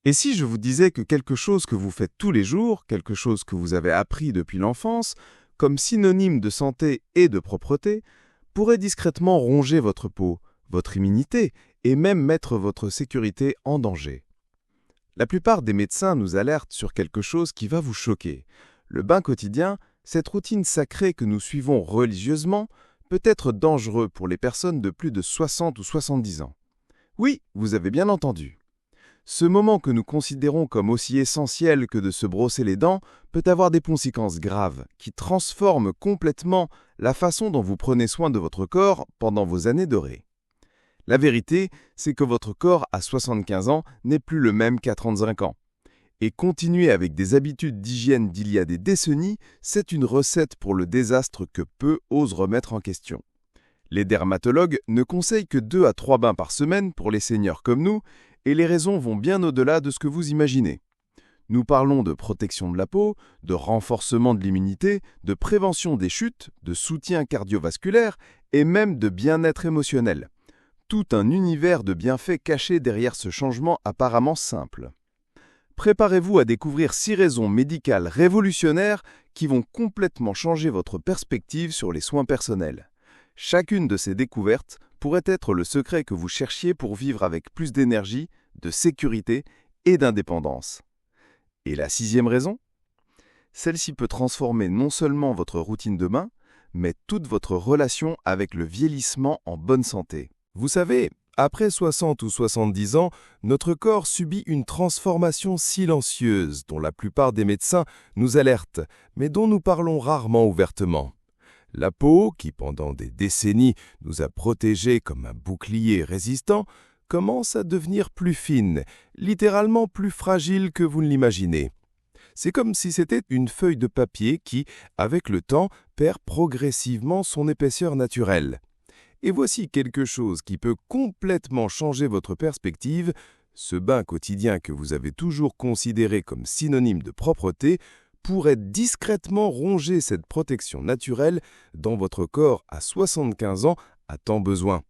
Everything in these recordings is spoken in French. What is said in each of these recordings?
Et si je vous disais que quelque chose que vous faites tous les jours, quelque chose que vous avez appris depuis l'enfance, comme synonyme de santé et de propreté, pourrait discrètement ronger votre peau, votre immunité et même mettre votre sécurité en danger? La plupart des médecins nous alertent sur quelque chose qui va vous choquer. Le bain quotidien, cette routine sacrée que nous suivons religieusement, peut être dangereux pour les personnes de plus de 60 ou 70 ans. Oui, vous avez bien entendu. Ce moment que nous considérons comme aussi essentiel que de se brosser les dents peut avoir des conséquences graves qui transforment complètement la façon dont vous prenez soin de votre corps pendant vos années dorées. La vérité, c'est que votre corps à 75 ans n'est plus le même qu'à 35 ans. Et continuer avec des habitudes d'hygiène d'il y a des décennies, c'est une recette pour le désastre que peu osent remettre en question. Les dermatologues ne conseillent que 2 à 3 bains par semaine pour les seniors comme nous, et les raisons vont bien au-delà de ce que vous imaginez. Nous parlons de protection de la peau, de renforcement de l'immunité, de prévention des chutes, de soutien cardiovasculaire et même de bien-être émotionnel. Tout un univers de bienfaits cachés derrière ce changement apparemment simple. Préparez-vous à découvrir 6 raisons médicales révolutionnaires qui vont complètement changer votre perspective sur les soins personnels. Chacune de ces découvertes pourrait être le secret que vous cherchiez pour vivre avec plus d'énergie, de sécurité et d'indépendance. Et la 6e raison? Celle-ci peut transformer non seulement votre routine de bain, mais toute votre relation avec le vieillissement en bonne santé. Vous savez, après 60 ou 70 ans, notre corps subit une transformation silencieuse dont la plupart des médecins nous alertent, mais dont nous parlons rarement ouvertement. La peau, qui pendant des décennies nous a protégés comme un bouclier résistant, commence à devenir plus fine, littéralement plus fragile que vous ne l'imaginez. C'est comme si c'était une feuille de papier qui, avec le temps, perd progressivement son épaisseur naturelle. Et voici quelque chose qui peut complètement changer votre perspective. Ce bain quotidien que vous avez toujours considéré comme synonyme de propreté pourrait discrètement ronger cette protection naturelle dont votre corps à 75 ans a tant besoin.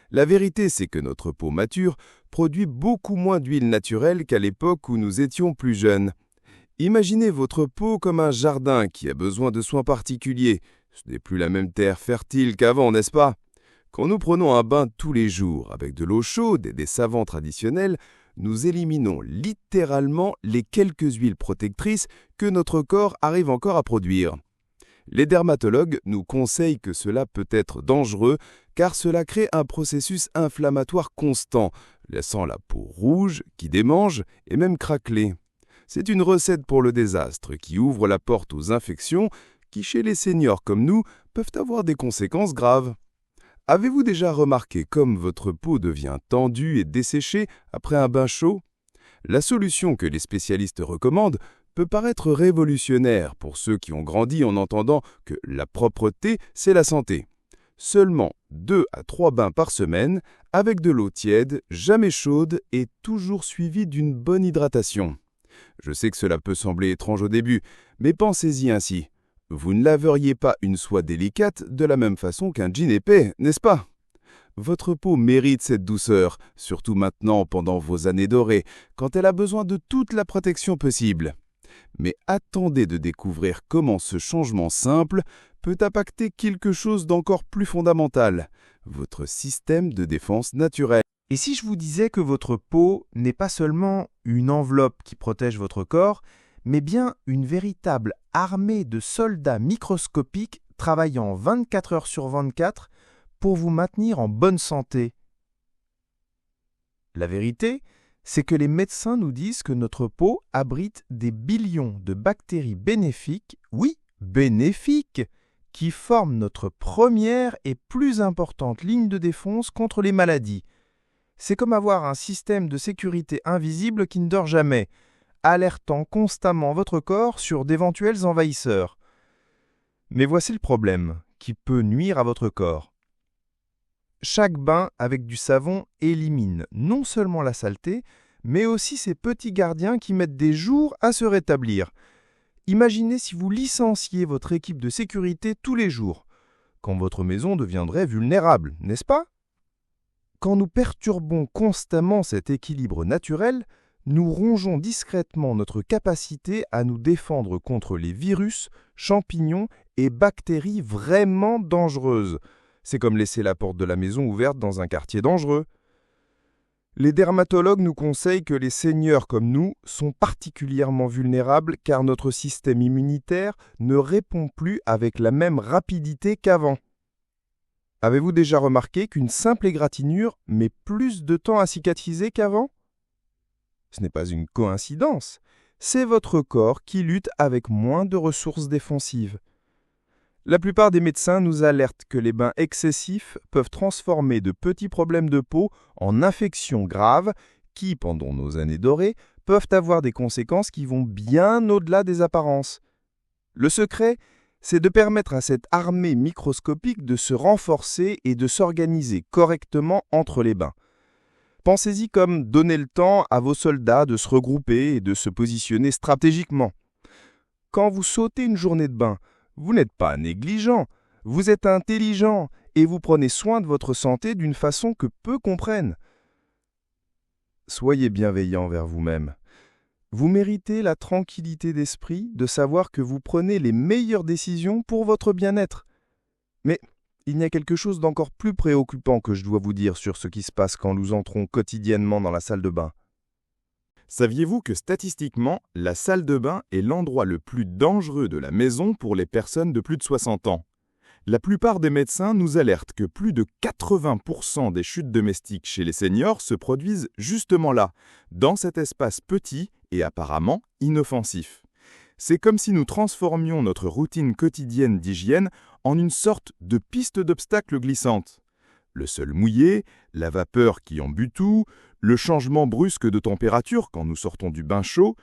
La vérité, c'est que notre peau mature produit beaucoup moins d'huile naturelle qu'à l'époque où nous étions plus jeunes. Imaginez votre peau comme un jardin qui a besoin de soins particuliers. Ce n'est plus la même terre fertile qu'avant, n'est-ce pas? Quand nous prenons un bain tous les jours avec de l'eau chaude et des savons traditionnels, nous éliminons littéralement les quelques huiles protectrices que notre corps arrive encore à produire. Les dermatologues nous conseillent que cela peut être dangereux car cela crée un processus inflammatoire constant, laissant la peau rouge, qui démange et même craquelée. C'est une recette pour le désastre qui ouvre la porte aux infections qui, chez les seniors comme nous, peuvent avoir des conséquences graves. Avez-vous déjà remarqué comme votre peau devient tendue et desséchée après un bain chaud? La solution que les spécialistes recommandent peut paraître révolutionnaire pour ceux qui ont grandi en entendant que la propreté, c'est la santé. Seulement 2 à 3 bains par semaine, avec de l'eau tiède, jamais chaude et toujours suivie d'une bonne hydratation. Je sais que cela peut sembler étrange au début, mais pensez-y ainsi. Vous ne laveriez pas une soie délicate de la même façon qu'un jean épais, n'est-ce pas? Votre peau mérite cette douceur, surtout maintenant pendant vos années dorées, quand elle a besoin de toute la protection possible. Mais attendez de découvrir comment ce changement simple peut impacter quelque chose d'encore plus fondamental, votre système de défense naturelle. Et si je vous disais que votre peau n'est pas seulement une enveloppe qui protège votre corps, mais bien une véritable armée de soldats microscopiques travaillant 24 heures sur 24 pour vous maintenir en bonne santé? La vérité, c'est que les médecins nous disent que notre peau abrite des billions de bactéries bénéfiques, oui, bénéfiques, qui forment notre première et plus importante ligne de défense contre les maladies. C'est comme avoir un système de sécurité invisible qui ne dort jamais, alertant constamment votre corps sur d'éventuels envahisseurs. Mais voici le problème qui peut nuire à votre corps. Chaque bain avec du savon élimine non seulement la saleté, mais aussi ces petits gardiens qui mettent des jours à se rétablir. Imaginez si vous licenciez votre équipe de sécurité tous les jours, quand votre maison deviendrait vulnérable, n'est-ce pas? Quand nous perturbons constamment cet équilibre naturel, nous rongeons discrètement notre capacité à nous défendre contre les virus, champignons et bactéries vraiment dangereuses. C'est comme laisser la porte de la maison ouverte dans un quartier dangereux. Les dermatologues nous conseillent que les seniors comme nous sont particulièrement vulnérables car notre système immunitaire ne répond plus avec la même rapidité qu'avant. Avez-vous déjà remarqué qu'une simple égratignure met plus de temps à cicatriser qu'avant ? Ce n'est pas une coïncidence, c'est votre corps qui lutte avec moins de ressources défensives. La plupart des médecins nous alertent que les bains excessifs peuvent transformer de petits problèmes de peau en infections graves qui, pendant nos années dorées, peuvent avoir des conséquences qui vont bien au-delà des apparences. Le secret, c'est de permettre à cette armée microscopique de se renforcer et de s'organiser correctement entre les bains. Pensez-y comme donner le temps à vos soldats de se regrouper et de se positionner stratégiquement. Quand vous sautez une journée de bain, vous n'êtes pas négligent, vous êtes intelligent et vous prenez soin de votre santé d'une façon que peu comprennent. Soyez bienveillant envers vous-même. Vous méritez la tranquillité d'esprit de savoir que vous prenez les meilleures décisions pour votre bien-être. Mais il y a quelque chose d'encore plus préoccupant que je dois vous dire sur ce qui se passe quand nous entrons quotidiennement dans la salle de bain. Saviez-vous que statistiquement, la salle de bain est l'endroit le plus dangereux de la maison pour les personnes de plus de 60 ans? La plupart des médecins nous alertent que plus de 80% des chutes domestiques chez les seniors se produisent justement là, dans cet espace petit et apparemment inoffensif. C'est comme si nous transformions notre routine quotidienne d'hygiène en une sorte de piste d'obstacles glissante. Le sol mouillé, la vapeur qui embue tout, le changement brusque de température quand nous sortons du bain chaud,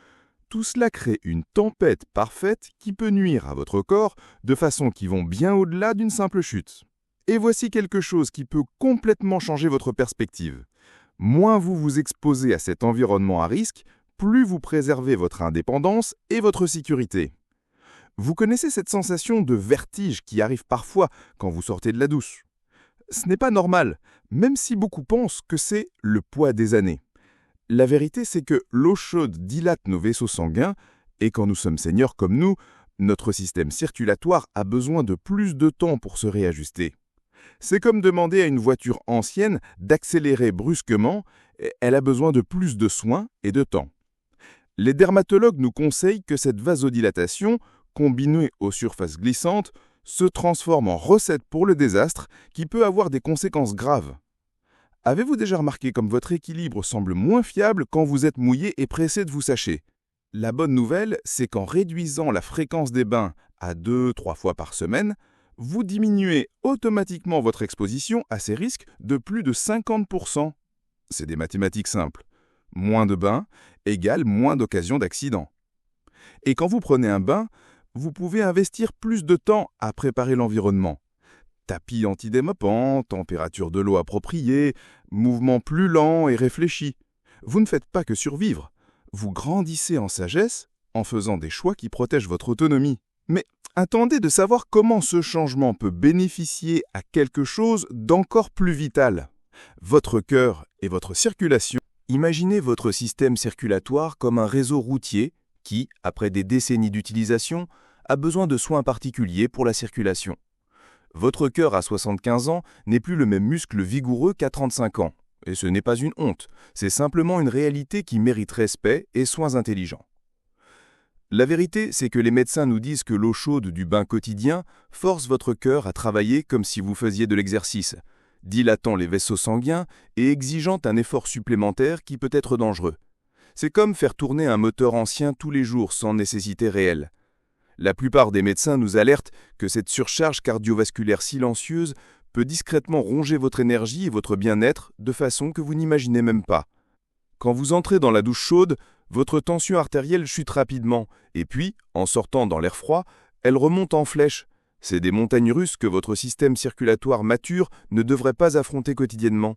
tout cela crée une tempête parfaite qui peut nuire à votre corps de façon qui vont bien au-delà d'une simple chute. Et voici quelque chose qui peut complètement changer votre perspective. Moins vous vous exposez à cet environnement à risque, plus vous préservez votre indépendance et votre sécurité. Vous connaissez cette sensation de vertige qui arrive parfois quand vous sortez de la douche. Ce n'est pas normal, même si beaucoup pensent que c'est le poids des années. La vérité, c'est que l'eau chaude dilate nos vaisseaux sanguins et quand nous sommes seniors comme nous, notre système circulatoire a besoin de plus de temps pour se réajuster. C'est comme demander à une voiture ancienne d'accélérer brusquement, elle a besoin de plus de soins et de temps. Les dermatologues nous conseillent que cette vasodilatation, combinée aux surfaces glissantes, se transforme en recette pour le désastre qui peut avoir des conséquences graves. Avez-vous déjà remarqué comme votre équilibre semble moins fiable quand vous êtes mouillé et pressé de vous sacher? La bonne nouvelle, c'est qu'en réduisant la fréquence des bains à 2-3 fois par semaine, vous diminuez automatiquement votre exposition à ces risques de plus de 50%. C'est des mathématiques simples. Moins de bains égale moins d'occasions d'accident. Et quand vous prenez un bain, vous pouvez investir plus de temps à préparer l'environnement. Tapis antidémappant, température de l'eau appropriée, mouvement plus lent et réfléchi. Vous ne faites pas que survivre. Vous grandissez en sagesse en faisant des choix qui protègent votre autonomie. Mais attendez de savoir comment ce changement peut bénéficier à quelque chose d'encore plus vital. Votre cœur et votre circulation. Imaginez votre système circulatoire comme un réseau routier qui, après des décennies d'utilisation, a besoin de soins particuliers pour la circulation. Votre cœur à 75 ans n'est plus le même muscle vigoureux qu'à 35 ans. Et ce n'est pas une honte, c'est simplement une réalité qui mérite respect et soins intelligents. La vérité, c'est que les médecins nous disent que l'eau chaude du bain quotidien force votre cœur à travailler comme si vous faisiez de l'exercice, dilatant les vaisseaux sanguins et exigeant un effort supplémentaire qui peut être dangereux. C'est comme faire tourner un moteur ancien tous les jours sans nécessité réelle. La plupart des médecins nous alertent que cette surcharge cardiovasculaire silencieuse peut discrètement ronger votre énergie et votre bien-être de façon que vous n'imaginez même pas. Quand vous entrez dans la douche chaude, votre tension artérielle chute rapidement et puis, en sortant dans l'air froid, elle remonte en flèche. C'est des montagnes russes que votre système circulatoire mature ne devrait pas affronter quotidiennement.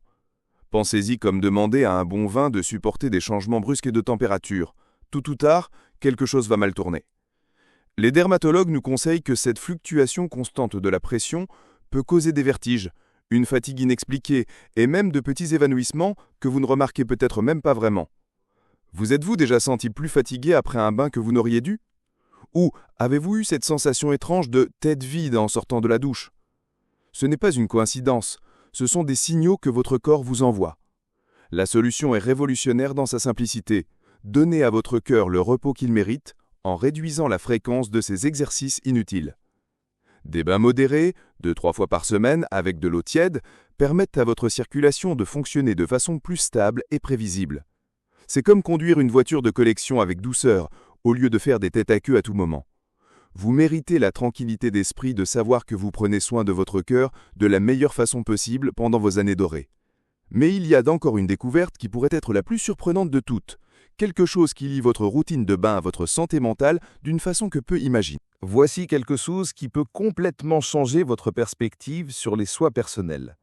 Pensez-y comme demander à un bon vin de supporter des changements brusques de température. Tôt ou tard, quelque chose va mal tourner. Les dermatologues nous conseillent que cette fluctuation constante de la pression peut causer des vertiges, une fatigue inexpliquée et même de petits évanouissements que vous ne remarquez peut-être même pas vraiment. Vous êtes-vous déjà senti plus fatigué après un bain que vous n'auriez dû? Ou avez-vous eu cette sensation étrange de tête vide en sortant de la douche? Ce n'est pas une coïncidence, ce sont des signaux que votre corps vous envoie. La solution est révolutionnaire dans sa simplicité. Donnez à votre cœur le repos qu'il mérite en réduisant la fréquence de ces exercices inutiles. Des bains modérés, 2-3 fois par semaine avec de l'eau tiède, permettent à votre circulation de fonctionner de façon plus stable et prévisible. C'est comme conduire une voiture de collection avec douceur, au lieu de faire des têtes à queue à tout moment. Vous méritez la tranquillité d'esprit de savoir que vous prenez soin de votre cœur de la meilleure façon possible pendant vos années dorées. Mais il y a encore une découverte qui pourrait être la plus surprenante de toutes, quelque chose qui lie votre routine de bain à votre santé mentale d'une façon que peu imaginent. Voici quelque chose qui peut complètement changer votre perspective sur les soins personnels.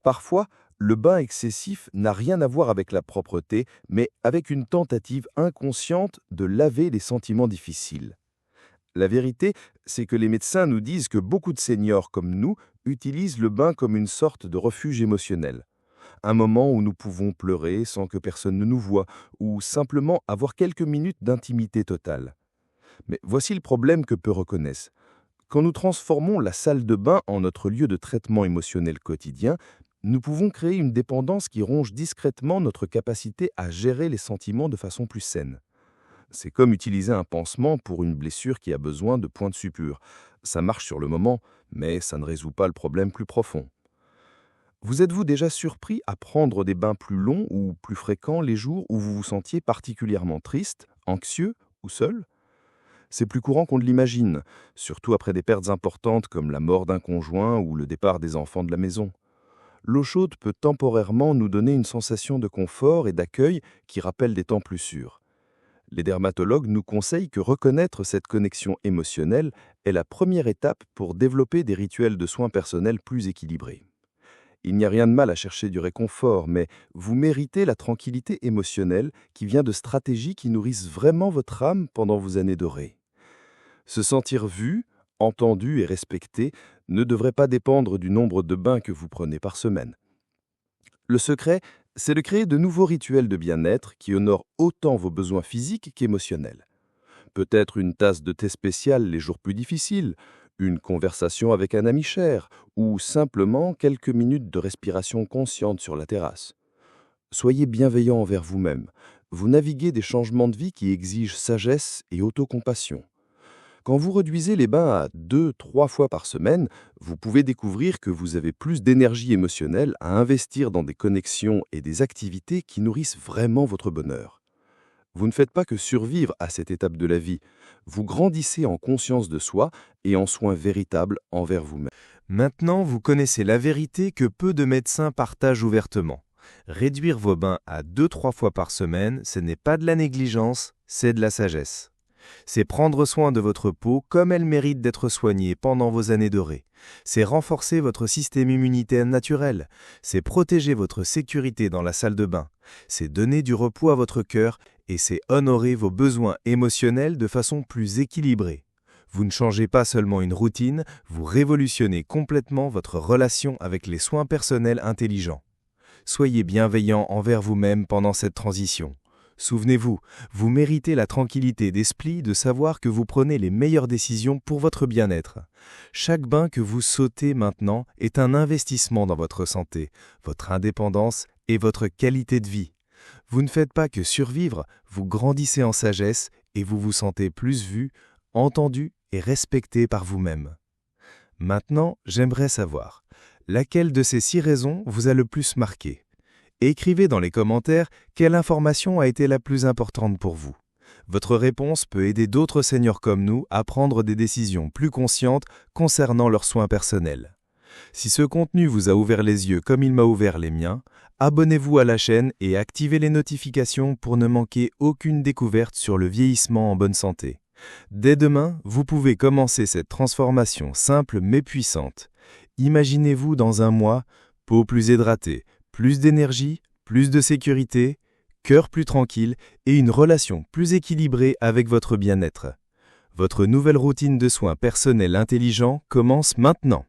Parfois, le bain excessif n'a rien à voir avec la propreté, mais avec une tentative inconsciente de laver les sentiments difficiles. La vérité, c'est que les médecins nous disent que beaucoup de seniors comme nous utilisent le bain comme une sorte de refuge émotionnel. Un moment où nous pouvons pleurer sans que personne ne nous voie, ou simplement avoir quelques minutes d'intimité totale. Mais voici le problème que peu reconnaissent. Quand nous transformons la salle de bain en notre lieu de traitement émotionnel quotidien, nous pouvons créer une dépendance qui ronge discrètement notre capacité à gérer les sentiments de façon plus saine. C'est comme utiliser un pansement pour une blessure qui a besoin de points de suture. Ça marche sur le moment, mais ça ne résout pas le problème plus profond. Vous êtes-vous déjà surpris à prendre des bains plus longs ou plus fréquents les jours où vous vous sentiez particulièrement triste, anxieux ou seul? C'est plus courant qu'on ne l'imagine, surtout après des pertes importantes comme la mort d'un conjoint ou le départ des enfants de la maison. L'eau chaude peut temporairement nous donner une sensation de confort et d'accueil qui rappelle des temps plus sûrs. Les dermatologues nous conseillent que reconnaître cette connexion émotionnelle est la première étape pour développer des rituels de soins personnels plus équilibrés. Il n'y a rien de mal à chercher du réconfort, mais vous méritez la tranquillité émotionnelle qui vient de stratégies qui nourrissent vraiment votre âme pendant vos années dorées. Se sentir vu, entendu et respecté ne devrait pas dépendre du nombre de bains que vous prenez par semaine. Le secret, c'est de créer de nouveaux rituels de bien-être qui honorent autant vos besoins physiques qu'émotionnels. Peut-être une tasse de thé spécial les jours plus difficiles, une conversation avec un ami cher, ou simplement quelques minutes de respiration consciente sur la terrasse. Soyez bienveillant envers vous-même. Vous naviguez des changements de vie qui exigent sagesse et autocompassion. Quand vous réduisez les bains à 2-3 fois par semaine, vous pouvez découvrir que vous avez plus d'énergie émotionnelle à investir dans des connexions et des activités qui nourrissent vraiment votre bonheur. Vous ne faites pas que survivre à cette étape de la vie, vous grandissez en conscience de soi et en soins véritables envers vous-même. Maintenant, vous connaissez la vérité que peu de médecins partagent ouvertement. Réduire vos bains à 2-3 fois par semaine, ce n'est pas de la négligence, c'est de la sagesse. C'est prendre soin de votre peau comme elle mérite d'être soignée pendant vos années dorées. C'est renforcer votre système immunitaire naturel. C'est protéger votre sécurité dans la salle de bain. C'est donner du repos à votre cœur et c'est honorer vos besoins émotionnels de façon plus équilibrée. Vous ne changez pas seulement une routine, vous révolutionnez complètement votre relation avec les soins personnels intelligents. Soyez bienveillant envers vous-même pendant cette transition. Souvenez-vous, vous méritez la tranquillité d'esprit de savoir que vous prenez les meilleures décisions pour votre bien-être. Chaque bain que vous sautez maintenant est un investissement dans votre santé, votre indépendance et votre qualité de vie. Vous ne faites pas que survivre, vous grandissez en sagesse et vous vous sentez plus vu, entendu et respecté par vous-même. Maintenant, j'aimerais savoir, laquelle de ces 6 raisons vous a le plus marqué ? Écrivez dans les commentaires quelle information a été la plus importante pour vous. Votre réponse peut aider d'autres seniors comme nous à prendre des décisions plus conscientes concernant leurs soins personnels. Si ce contenu vous a ouvert les yeux comme il m'a ouvert les miens, abonnez-vous à la chaîne et activez les notifications pour ne manquer aucune découverte sur le vieillissement en bonne santé. Dès demain, vous pouvez commencer cette transformation simple mais puissante. Imaginez-vous dans un mois, peau plus hydratée, plus d'énergie, plus de sécurité, cœur plus tranquille et une relation plus équilibrée avec votre bien-être. Votre nouvelle routine de soins personnels intelligents commence maintenant.